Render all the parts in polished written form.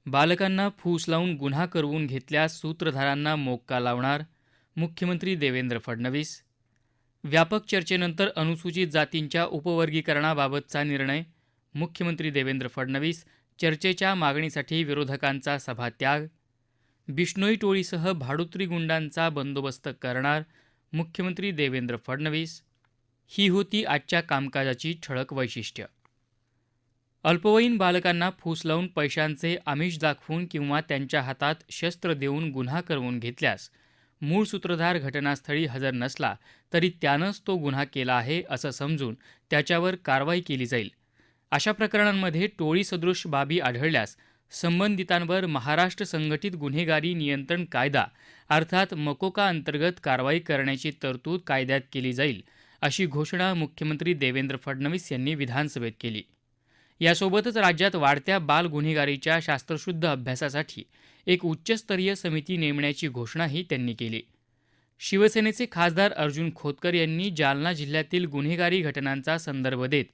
बालकांना फूस लावून गुन्हा करवून घेतल्यास सूत्रधारांना मोक्का लावणार, मुख्यमंत्री देवेंद्र फडणवीस. व्यापक चर्चेनंतर अनुसूचित जातींच्या उपवर्गीकरणाबाबतचा निर्णय, मुख्यमंत्री देवेंद्र फडणवीस. चर्चेच्या मागणीसाठी विरोधकांचा सभात्याग. बिश्नोई टोळीसह भाडुत्री गुंडांचा बंदोबस्त करणार, मुख्यमंत्री देवेंद्र फडणवीस. ही होती आजच्या कामकाजाची ठळक वैशिष्ट्य. अल्पवयीन बालकांना फूस लावून पैशांचे आमिष दाखवून किंवा त्यांच्या हातात शस्त्र देऊन गुन्हा करवून घेतल्यास मूळ सूत्रधार घटनास्थळी हजर नसला तरी त्यानंच तो गुन्हा केला आहे असं समजून त्याच्यावर कारवाई केली जाईल. अशा प्रकरणांमध्ये टोळीसदृश बाबी आढळल्यास संबंधितांवर महाराष्ट्र संघटित गुन्हेगारी नियंत्रण कायदा अर्थात मकोका अंतर्गत कारवाई करण्याची तरतूद कायद्यात केली जाईल, अशी घोषणा मुख्यमंत्री देवेंद्र फडणवीस यांनी विधानसभेत केली. यासोबतच राज्यात वाढत्या बाल गुन्हेगारीच्या शास्त्रशुद्ध अभ्यासासाठी एक उच्चस्तरीय समिती नेमण्याची घोषणाही त्यांनी केली. शिवसेनेचे खासदार अर्जुन खोतकर यांनी जालना जिल्ह्यातील गुन्हेगारी घटनांचा संदर्भ देत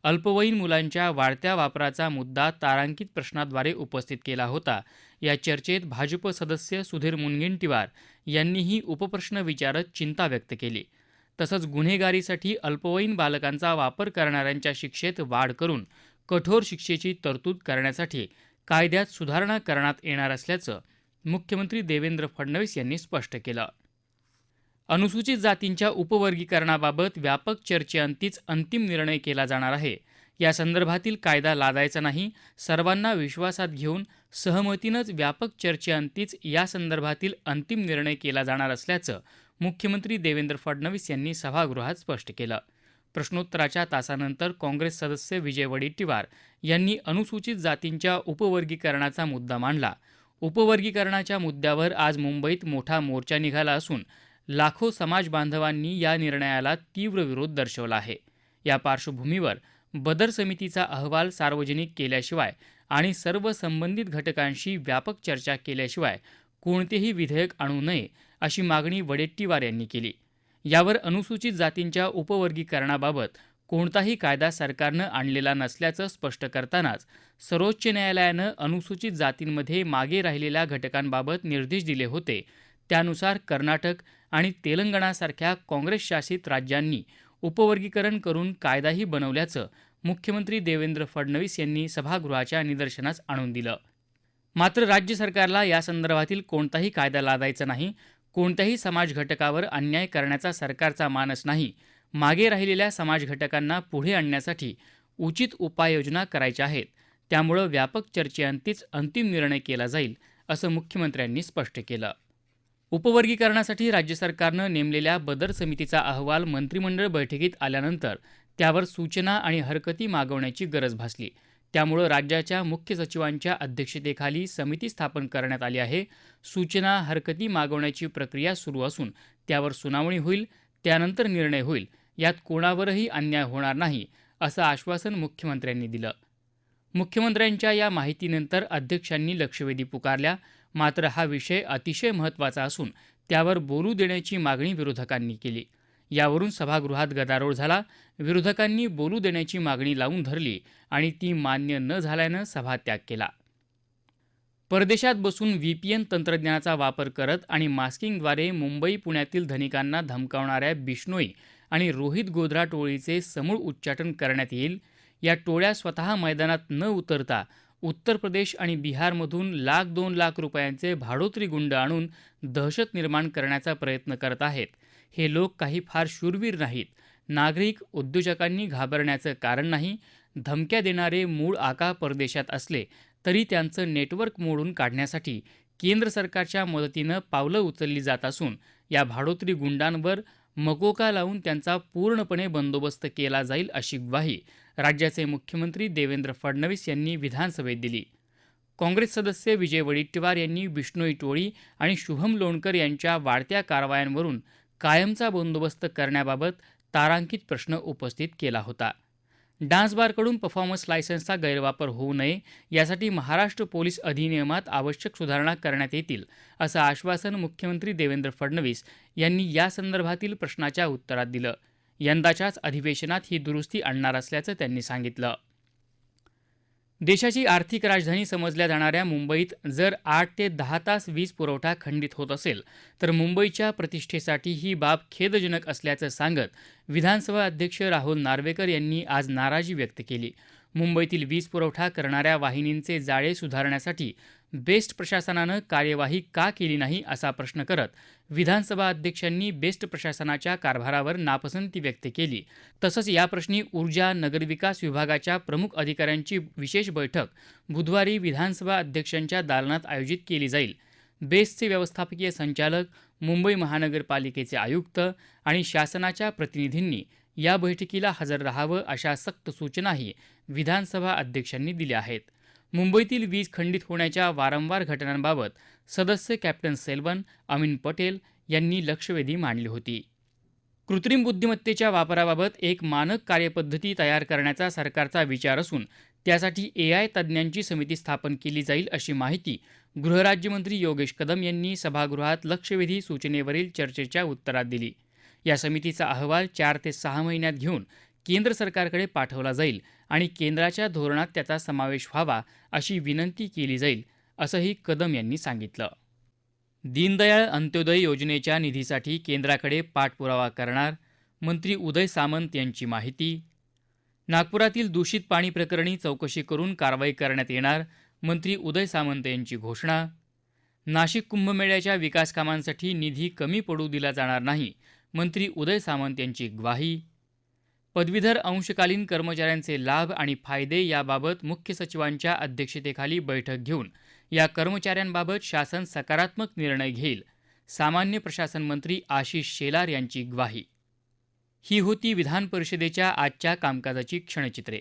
अल्पवयीन मुलांच्या वाढत्या वापराचा मुद्दा तारांकित प्रश्नाद्वारे उपस्थित केला होता. या चर्चेत भाजप सदस्य सुधीर मुनगंटीवार यांनीही उपप्रश्न विचारत चिंता व्यक्त केली. तसंच गुन्हेगारीसाठी अल्पवयीन बालकांचा वापर करणाऱ्यांच्या शिक्षेत वाढ करून कठोर शिक्षेची तरतूद करण्यासाठी कायद्यात सुधारणा करण्यात येणार असल्याचं मुख्यमंत्री देवेंद्र फडणवीस यांनी स्पष्ट केलं. अनुसूचित जातींच्या उपवर्गीकरणाबाबत व्यापक चर्चेअंतीच अंतिम निर्णय केला जाणार आहे. या संदर्भातील कायदा लादायचा नाही, सर्वांना विश्वासात घेऊन सहमतीनंच व्यापक चर्चेअंतीच या संदर्भातील अंतिम निर्णय केला जाणार असल्याचं मुख्यमंत्री देवेंद्र फडणवीस यांनी सभागृहात स्पष्ट केलं. प्रश्नोत्तराच्या तासानंतर काँग्रेस सदस्य विजय वडेट्टीवार यांनी अनुसूचित जातींच्या उपवर्गीकरणाचा मुद्दा मांडला. उपवर्गीकरणाच्या मुद्द्यावर आज मुंबईत मोठा मोर्चा निघाला असून लाखो समाज बांधवांनी या निर्णयाला तीव्र विरोध दर्शवला आहे. या पार्श्वभूमीवर बदर समितीचा अहवाल सार्वजनिक केल्याशिवाय आणि सर्व संबंधित घटकांशी व्यापक चर्चा केल्याशिवाय कोणतेही विधेयक आणू नये अशी मागणी वडेट्टीवार यांनी केली. यावर अनुसूचित जातींच्या उपवर्गीकरणाबाबत कोणताही कायदा सरकारनं आणलेला नसल्याचं स्पष्ट करतानाच सर्वोच्च न्यायालयानं अनुसूचित जातींमध्ये मागे राहिलेल्या घटकांबाबत निर्देश दिले होते. त्यानुसार कर्नाटक आणि तेलंगणासारख्या काँग्रेस शासित राज्यांनी उपवर्गीकरण करून कायदाही बनवल्याचं मुख्यमंत्री देवेंद्र फडणवीस यांनी सभागृहाच्या निदर्शनास आणून दिलं. मात्र राज्य सरकारला या संदर्भातील कोणताही कायदा लादायचा नाही, कोणत्याही समाज घटकावर अन्याय करण्याचा सरकारचा मानस नाही. मागे राहिलेल्या समाज घटकांना पुढे आणण्यासाठी उचित उपाययोजना करायच्या आहेत. त्यामुळं व्यापक चर्चेअंतीच अंतिम निर्णय केला जाईल, असं मुख्यमंत्र्यांनी स्पष्ट केलं. उपवर्गीकरणासाठी राज्य सरकारनं नेमलेल्या बदर समितीचा अहवाल मंत्रिमंडळ बैठकीत आल्यानंतर त्यावर सूचना आणि हरकती मागवण्याची गरज भासली. त्यामुळं राज्याच्या मुख्य सचिवांच्या अध्यक्षतेखाली समिती स्थापन करण्यात आली आहे. सूचना हरकती मागवण्याची प्रक्रिया सुरू असून त्यावर सुनावणी होईल, त्यानंतर निर्णय होईल. यात कोणावरही अन्याय होणार नाही, असं आश्वासन मुख्यमंत्र्यांनी दिलं. मुख्यमंत्र्यांच्या या माहितीनंतर अध्यक्षांनी लक्षवेधी पुकारल्या. मात्र हा विषय अतिशय महत्त्वाचा असून त्यावर बोलू देण्याची मागणी विरोधकांनी केली. यावरून सभागृहात गदारोळ झाला. विरोधकांनी बोलू देण्याची मागणी लावून धरली आणि ती मान्य न झाल्यानं सभात्याग केला. परदेशात बसून VPN तंत्रज्ञानाचा वापर करत आणि मास्किंगद्वारे मुंबई पुण्यातील धनिकांना धमकावणाऱ्या बिश्नोई आणि रोहित गोध्रा टोळीचे समूळ उच्चाटन करण्यात येईल. या टोळ्या स्वतः मैदानात न उतरता उत्तर प्रदेश आणि बिहारमधून लाख 2 लाख रुपयांचे भाडोत्री गुंड आणून दहशत निर्माण करण्याचा प्रयत्न करत आहेत. हे लोक काही फार शूरवीर नाहीत. नागरिक उद्योजकांनी घाबरण्याचं कारण नाही. धमक्या देणारे मूळ आका परदेशात असले तरी त्यांचं नेटवर्क मोडून काढण्यासाठी केंद्र सरकारच्या मदतीनं पावलं उचलली जात असून या भाडोत्री गुंडांवर मकोका लावून त्यांचा पूर्णपणे बंदोबस्त केला जाईल, अशी ग्वाही राज्याचे मुख्यमंत्री देवेंद्र फडणवीस यांनी विधानसभेत दिली. काँग्रेस सदस्य विजय वडेट्टीवार यांनी बिश्नोई टोळी आणि शुभम लोणकर यांच्या वाढत्या कारवायांवरून कायमचा बंदोबस्त करण्याबाबत तारांकित प्रश्न उपस्थित केला होता. डान्स बारकडून परफॉर्मन्स लायसन्सचा गैरवापर होऊ नये यासाठी महाराष्ट्र पोलीस अधिनियमात आवश्यक सुधारणा करण्यात येतील, असं आश्वासन मुख्यमंत्री देवेंद्र फडणवीस यांनी यासंदर्भातील प्रश्नाच्या उत्तरात दिलं. यंदाच्याच अधिवेशनात ही दुरुस्ती आणणार असल्याचं त्यांनी सांगितलं. देशाची आर्थिक राजधानी समजल्या जाणाऱ्या मुंबईत जर 8 ते 10 तास वीज पुरवठा खंडित होत असेल तर मुंबईच्या प्रतिष्ठेसाठी ही बाब खेदजनक असल्याचं सांगत विधानसभा अध्यक्ष राहुल नार्वेकर यांनी आज नाराजी व्यक्त केली. मुंबईतील वीज पुरवठा करणाऱ्या वाहिनींचे जाळे सुधारण्यासाठी बेस्ट प्रशासनानं कार्यवाही का केली नाही असा प्रश्न करत विधानसभा अध्यक्षांनी बेस्ट प्रशासनाच्या कारभारावर नापसंती व्यक्त केली. तसंच याप्रश्नी ऊर्जा नगरविकास विभागाच्या प्रमुख अधिकाऱ्यांची विशेष बैठक बुधवारी विधानसभा अध्यक्षांच्या दालनात आयोजित केली जाईल. बेस्टचे व्यवस्थापकीय संचालक, मुंबई महानगरपालिकेचे आयुक्त आणि शासनाच्या प्रतिनिधींनी या बैठकीला हजर राहावं अशा सक्त सूचनाही विधानसभा अध्यक्षांनी दिल्या आहेत. मुंबईतील वीज खंडित होण्याच्या वारंवार घटनांबाबत सदस्य कॅप्टन सेल्वन, अमीन पटेल यांनी लक्षवेधी मांडली होती. कृत्रिम बुद्धिमत्तेच्या वापराबाबत एक मानक कार्यपद्धती तयार करण्याचा सरकारचा विचार असून त्यासाठी AI तज्ज्ञांची समिती स्थापन केली जाईल अशी माहिती गृहराज्यमंत्री योगेश कदम यांनी सभागृहात लक्षवेधी सूचनेवरील चर्चेच्या उत्तरात दिली. या समितीचा अहवाल 4 ते 6 महिन्यात घेऊन केंद्र सरकारकडे पाठवला जाईल आणि केंद्राच्या धोरणात त्याचा समावेश व्हावा अशी विनंती केली जाईल असंही कदम यांनी सांगितलं. दीनदयाळ अंत्योदय योजनेच्या निधीसाठी केंद्राकडे पाठपुरावा करणार मंत्री उदय सामंत यांची माहिती. नागपुरातील दूषित पाणी प्रकरणी चौकशी करून कारवाई करण्यात येणार मंत्री उदय सामंत यांची घोषणा. नाशिक कुंभमेळ्याच्या विकास कामांसाठी निधी कमी पडू दिला जाणार नाही मंत्री उदय सामंत यांची ग्वाही. पदवीधर अंशकालीन कर्मचाऱ्यांचे लाभ आणि फायदे याबाबत मुख्य सचिवांच्या अध्यक्षतेखाली बैठक घेऊन या कर्मचाऱ्यांबाबत शासन सकारात्मक निर्णय घेईल सामान्य प्रशासन मंत्री आशिष शेलार यांची ग्वाही. ही होती विधान परिषदेच्या आजच्या कामकाजाची क्षणचित्रे.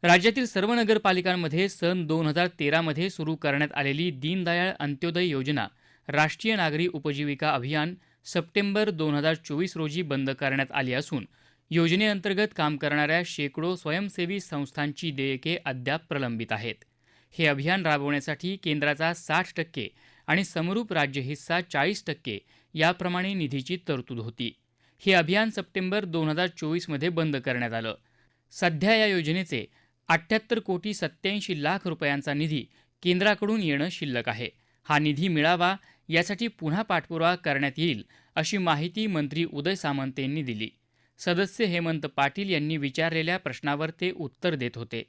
राज्यातील सर्व नगरपालिकांमध्ये सन 2013 मध्ये सुरू करण्यात आलेली दीनदयाळ अंत्योदय योजना राष्ट्रीय नागरी उपजीविका अभियान सप्टेंबर 2024 रोजी बंद करण्यात आली असून योजनेअंतर्गत काम करणाऱ्या शेकडो स्वयंसेवी संस्थांची देयके अद्याप प्रलंबित आहेत. हे अभियान राबवण्यासाठी केंद्राचा 60% आणि समरूप राज्य हिस्सा 40% याप्रमाणे निधीची तरतूद होती. हे अभियान सप्टेंबर 2024 मध्ये बंद करण्यात आलं. सध्या या योजनेचे 78 कोटी 87 लाख रुपयांचा निधी केंद्राकडून येणं शिल्लक आहे. हा निधी मिळावा यासाठी पुन्हा पाठपुरावा करण्यात येईल अशी माहिती मंत्री उदय सामंत यांनी दिली. सदस्य हेमंत पाटील यांनी विचारलेल्या प्रश्नावर ते उत्तर देत होते.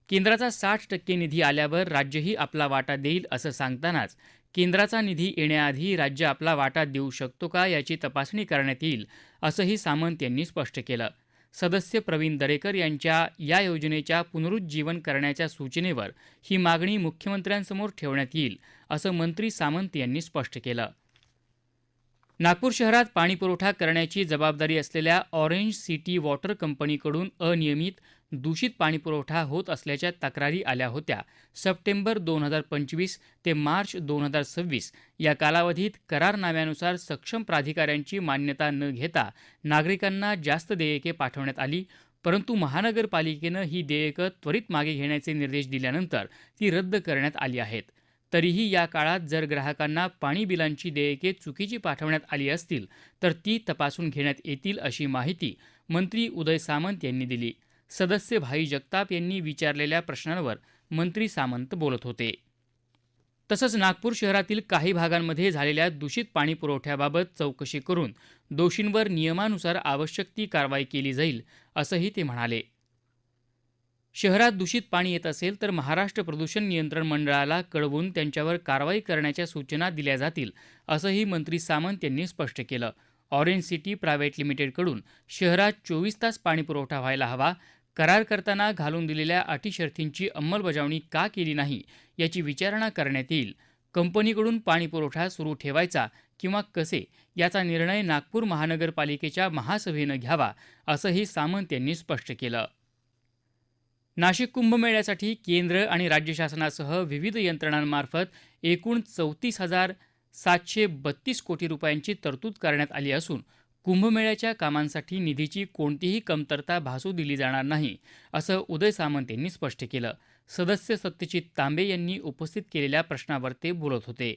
केंद्राचा 60% निधी आल्यावर राज्यही आपला वाटा देईल असं सांगतानाच केंद्राचा निधी येण्याआधी राज्य आपला वाटा देऊ शकतो का याची तपासणी करण्यात येईल असंही सामंत यांनी स्पष्ट केलं. सदस्य प्रवीण दरेकर यांच्या या योजनेच्या पुनरुज्जीवन करण्याच्या सूचनेवर ही मागणी मुख्यमंत्र्यांसमोर ठेवण्यात येईल असं मंत्री सामंत यांनी स्पष्ट केलं. नागपूर शहरात पाणीपुरवठा करण्याची जबाबदारी असलेल्या ऑरेंज सिटी वॉटर कंपनीकडून अनियमित दूषित पाणीपुरवठा होत असल्याच्या तक्रारी आल्या होत्या. सप्टेंबर 2025 ते मार्च 2026 या कालावधीत करारनाम्यानुसार सक्षम प्राधिकाऱ्यांची मान्यता न घेता नागरिकांना जास्त देयके पाठवण्यात आली. परंतु महानगरपालिकेनं ही देयकं त्वरित मागे घेण्याचे निर्देश दिल्यानंतर ती रद्द करण्यात आली आहेत. तरीही या काळात जर ग्राहकांना पाणी बिलांची देयके चुकीची पाठवण्यात आली असतील तर ती तपासून घेण्यात येतील अशी माहिती मंत्री उदय सामंत यांनी दिली. सदस्य भाई जगताप यांनी विचारलेल्या प्रश्नांवर मंत्री सामंत बोलत होते. तसंच नागपूर शहरातील काही भागांमध्ये झालेल्या दूषित पाणी पुरवठ्याबाबत चौकशी करून दोषींवर नियमानुसार आवश्यक ती कारवाई केली जाईल असंही ते म्हणाले. शहरात दूषित पाणी येत असेल तर महाराष्ट्र प्रदूषण नियंत्रण मंडळाला कळवून त्यांच्यावर कारवाई करण्याच्या सूचना दिल्या जातील असंही मंत्री सामंत यांनी स्पष्ट केलं. ऑरेंज सिटी प्रायव्हेट लिमिटेडकडून शहरात 24 तास पाणीपुरवठा व्हायला हवा, करार करताना घालून दिलेल्या अटीशर्तींची अंमलबजावणी का केली नाही याची विचारणा करण्यात येईल. कंपनीकडून पाणीपुरवठा सुरू ठेवायचा किंवा कसे याचा निर्णय नागपूर महानगरपालिकेच्या महासभेनं घ्यावा असंही सामंत यांनी स्पष्ट केलं. नाशिक कुंभमेळ्यासाठी केंद्र आणि राज्य शासनासह विविध यंत्रणांमार्फत एकूण 34,732 कोटी रुपयांची तरतूद करण्यात आली असून कुंभमेळ्याच्या कामांसाठी निधीची कोणतीही कमतरता भासू दिली जाणार नाही असं उदय सामंत यांनी स्पष्ट केलं. सदस्य सत्यजित तांबे यांनी उपस्थित केलेल्या प्रश्नावर ते बोलत होते.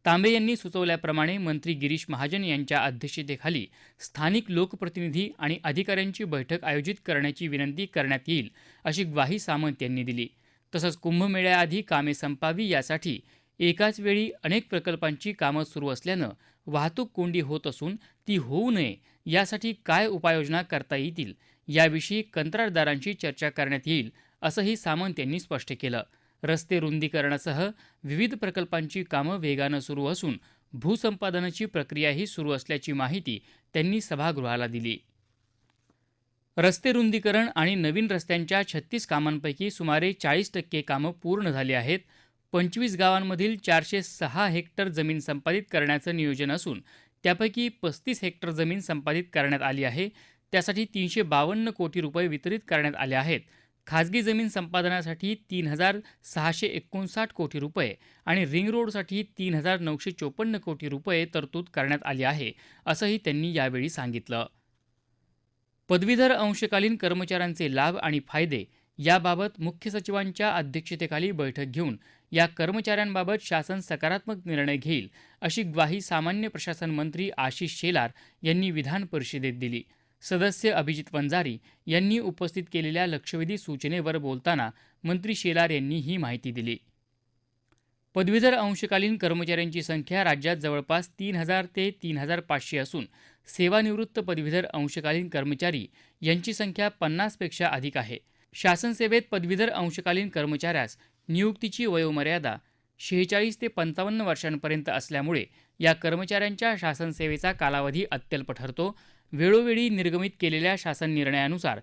तांबे यांनी सुचवल्याप्रमाणे मंत्री गिरीश महाजन यांच्या अध्यक्षतेखाली स्थानिक लोकप्रतिनिधी आणि अधिकाऱ्यांची बैठक आयोजित करण्याची विनंती करण्यात येईल अशी ग्वाही सामंत यांनी दिली. तसंच कुंभमेळ्याआधी कामे संपावी यासाठी एकाच वेळी अनेक प्रकल्पांची कामं सुरू असल्यानं वाहतूक कोंडी होत असून ती होऊ नये यासाठी काय उपाययोजना करता येतील याविषयी कंत्राटदारांशी चर्चा करण्यात येईल असंही सामंत यांनी स्पष्ट केलं. रस्ते रुंदीकरणासह विविध प्रकल्पांची कामं वेगानं सुरू असून भूसंपादनाची प्रक्रियाही सुरू असल्याची माहिती त्यांनी सभागृहाला दिली. रस्ते रुंदीकरण आणि नवीन रस्त्यांच्या 36 कामांपैकी सुमारे 40% कामं पूर्ण झाली आहेत. 25 गावांमधील 406 हेक्टर जमीन संपादित करण्याचं नियोजन असून त्यापैकी 35 हेक्टर जमीन संपादित करण्यात आली आहे. त्यासाठी 352 कोटी रुपये वितरित करण्यात आले आहेत. खाजगी जमीन संपादनासाठी 3,659 कोटी रुपये आणि रिंग रोडसाठी 3,954 कोटी रुपये तरतूद करण्यात आली आहे, असंही त्यांनी यावेळी सांगितलं. पदवीधर अंशकालीन कर्मचाऱ्यांचे लाभ आणि फायदे याबाबत मुख्य सचिवांच्या अध्यक्षतेखाली बैठक घेऊन या कर्मचाऱ्यांबाबत शासन सकारात्मक निर्णय घेईल अशी ग्वाही सामान्य प्रशासन मंत्री आशिष शेलार यांनी विधान परिषदेत दिली. सदस्य अभिजित वंजारी यांनी उपस्थित केलेल्या लक्षवेधी सूचनेवर बोलताना मंत्री शेलार यांनी ही माहिती दिली. पदवीधर अंशकालीन कर्मचाऱ्यांची संख्या राज्यात जवळपास 3,000 ते 3,500 असून सेवानिवृत्त पदवीधर अंशकालीन कर्मचारी यांची संख्या 50 पेक्षा अधिक आहे. शासन सेवेत पदवीधर अंशकालीन कर्मचाऱ्यास नियुक्तीची वयोमर्यादा 46 ते 55 वर्षांपर्यंत असल्यामुळे या कर्मचाऱ्यांच्या शासन सेवेचा कालावधी अत्यल्प ठरतो. वेळोवेळी निर्गमित केलेल्या शासन निर्णयानुसार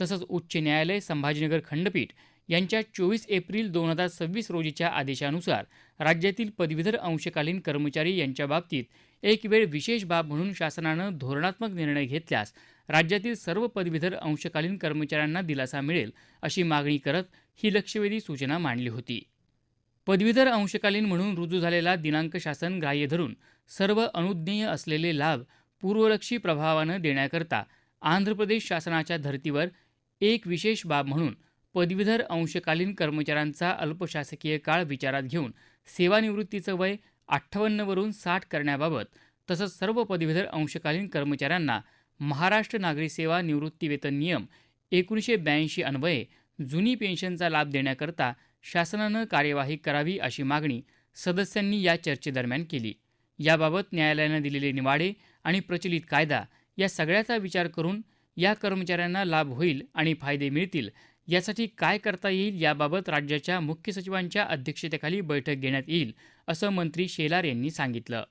तसंच उच्च न्यायालय संभाजीनगर खंडपीठ यांच्या 24 एप्रिल 2026 रोजीच्या आदेशानुसार राज्यातील पदवीधर अंशकालीन कर्मचारी यांच्या बाबतीत एक वेळ विशेष बाब म्हणून शासनानं धोरणात्मक निर्णय घेतल्यास राज्यातील सर्व पदवीधर अंशकालीन कर्मचाऱ्यांना दिलासा मिळेल अशी मागणी करत ही लक्षवेधी सूचना मांडली होती. पदवीधर अंशकालीन म्हणून रुजू झालेला दिनांक शासन ग्राह्य धरून सर्व अनुज्ञेय असलेले लाभ पूर्वलक्षी प्रभावानं देण्याकरता आंध्र प्रदेश शासनाच्या धर्तीवर एक विशेष बाब म्हणून पदवीधर अंशकालीन कर्मचाऱ्यांचा अल्पशासकीय काळ विचारात घेऊन सेवानिवृत्तीचं वय 58 वरून 60 करण्याबाबत तसंच सर्व पदवीधर अंशकालीन कर्मचाऱ्यांना महाराष्ट्र नागरी सेवा निवृत्तीवेतन नियम 1982 अन्वये जुनी पेन्शनचा लाभ देण्याकरता शासनानं कार्यवाही करावी अशी मागणी सदस्यांनी या चर्चेदरम्यान केली. याबाबत न्यायालयानं दिलेले निवाडे आणि प्रचलित कायदा या सगळ्याचा विचार करून या कर्मचाऱ्यांना लाभ होईल आणि फायदे मिळतील यासाठी काय करता येईल याबाबत राज्याच्या मुख्य सचिवांच्या अध्यक्षतेखाली बैठक घेण्यात येईल असं मंत्री शेलार यांनी सांगितलं.